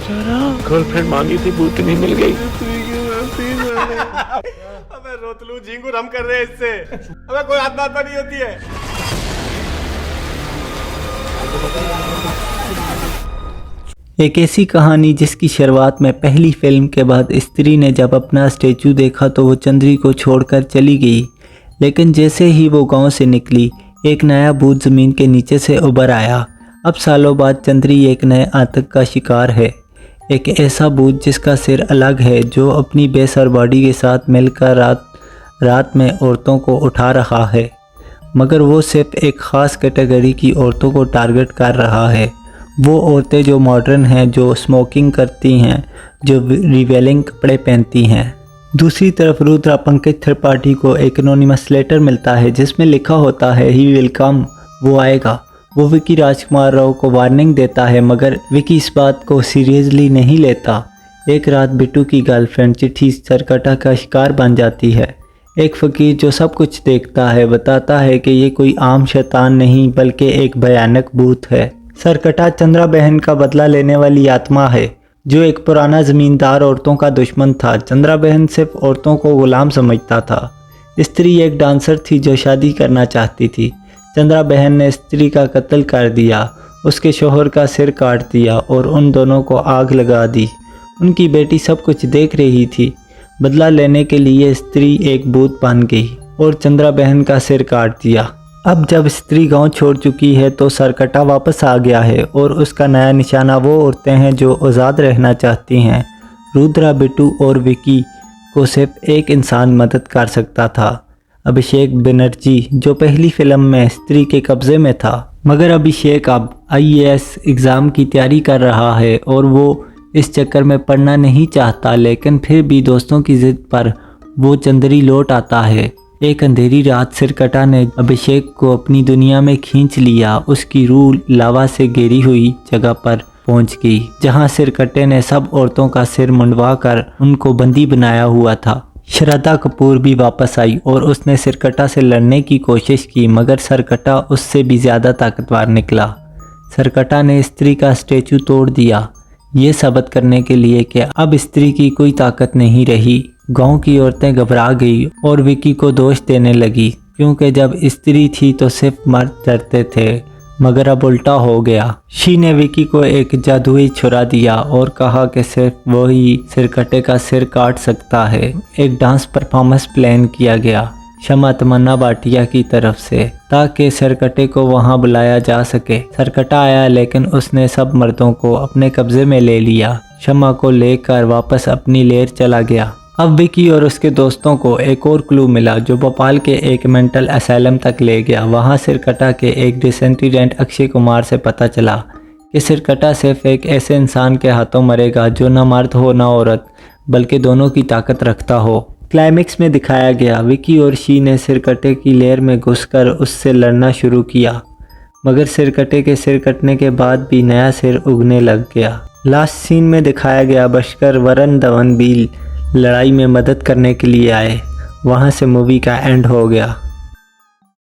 बेचारा गर्लफ्रेंड मांगी थी, भूतनी मिल गई। अबे रोतलू झिंगुर हम कर रहे हैं इससे। अबे कोई आत्मा नहीं होती है। एक ऐसी कहानी जिसकी शुरुआत में पहली फिल्म के बाद स्त्री ने जब अपना स्टैचू देखा तो वो चंद्री को छोड़कर चली गई, लेकिन जैसे ही वो गांव से निकली एक नया भूत ज़मीन के नीचे से उभर आया। अब सालों बाद चंद्री एक नए आतंक का शिकार है, एक ऐसा भूत जिसका सिर अलग है, जो अपनी बेसर बॉडी के साथ मिलकर रात में औरतों को उठा रहा है, मगर वो सिर्फ एक ख़ास कैटेगरी की औरतों को टारगेट कर रहा है। वो औरतें जो मॉडर्न हैं, जो स्मोकिंग करती हैं, जो रिवेलिंग कपड़े पहनती हैं। दूसरी तरफ रुद्रा पंकज त्रिपाठी को एक एनोनिमस लेटर मिलता है जिसमें लिखा होता है ही विल कम, वो आएगा। वो विकी राजकुमार राव को वार्निंग देता है, मगर विकी इस बात को सीरियसली नहीं लेता। एक रात बिट्टू की गर्लफ्रेंड चिट्ठी सरकटा का शिकार बन जाती है। एक फ़कीर जो सब कुछ देखता है बताता है कि ये कोई आम शैतान नहीं बल्कि एक भयानक भूत है। सरकटा चंद्रा बहन का बदला लेने वाली आत्मा है, जो एक पुराना ज़मींदार औरतों का दुश्मन था। चंद्रा बहन सिर्फ औरतों को गुलाम समझता था। स्त्री एक डांसर थी जो शादी करना चाहती थी। चंद्रा बहन ने स्त्री का कत्ल कर दिया, उसके शोहर का सिर काट दिया और उन दोनों को आग लगा दी। उनकी बेटी सब कुछ देख रही थी। बदला लेने के लिए स्त्री एक भूत बन गई और चंद्रा बहन का सिर काट दिया। अब जब स्त्री गांव छोड़ चुकी है तो सरकटा वापस आ गया है और उसका नया निशाना वो औरतें हैं जो आज़ाद रहना चाहती हैं। रुद्रा, बिट्टू और विकी को सिर्फ एक इंसान मदद कर सकता था, अभिषेक बनर्जी, जो पहली फिल्म में स्त्री के कब्ज़े में था। मगर अभिषेक अब IAS एग्ज़ाम की तैयारी कर रहा है और वो इस चक्कर में पढ़ना नहीं चाहता, लेकिन फिर भी दोस्तों की ज़िद पर वो चंद्री लौट आता है। एक अंधेरी रात सरकटा ने अभिषेक को अपनी दुनिया में खींच लिया। उसकी रूह लावा से घेरी हुई जगह पर पहुंच गई, जहां सरकटे ने सब औरतों का सिर मुंडवा कर उनको बंदी बनाया हुआ था। श्रद्धा कपूर भी वापस आई और उसने सरकटा से लड़ने की कोशिश की, मगर सरकटा उससे भी ज़्यादा ताकतवर निकला। सरकटा ने स्त्री का स्टैचू तोड़ दिया, ये साबित करने के लिए कि अब स्त्री की कोई ताकत नहीं रही। गांव की औरतें घबरा गई और विकी को दोष देने लगी, क्योंकि जब स्त्री थी तो सिर्फ मर्द डरते थे, मगर अब उल्टा हो गया। शी ने विकी को एक जादुई छुरा दिया और कहा कि सिर्फ वही सरकटे का सिर काट सकता है। एक डांस परफॉर्मेंस प्लान किया गया शमा तमन्ना भाटिया की तरफ से, ताकि सरकटे को वहां बुलाया जा सके। सरकटा आया, लेकिन उसने सब मर्दों को अपने कब्जे में ले लिया। शमा को लेकर वापस अपनी लेर चला गया। अब विकी और उसके दोस्तों को एक और क्लू मिला जो भोपाल के एक मेंटल असाइलम तक ले गया। वहां सरकटा के एक डिसेंटिडेंट अक्षय कुमार से पता चला कि सरकटा सिर्फ एक ऐसे इंसान के हाथों मरेगा जो न मर्द हो न औरत, बल्कि दोनों की ताकत रखता हो। क्लाइमेक्स में दिखाया गया विकी और शी ने सरकटे की लेर में घुसकर उससे लड़ना शुरू किया, मगर सरकटे के सिर कटने के बाद भी नया सिर उगने लग गया। लास्ट सीन में दिखाया गया बशकर वरुण धवन भी लड़ाई में मदद करने के लिए आए। वहां से मूवी का एंड हो गया।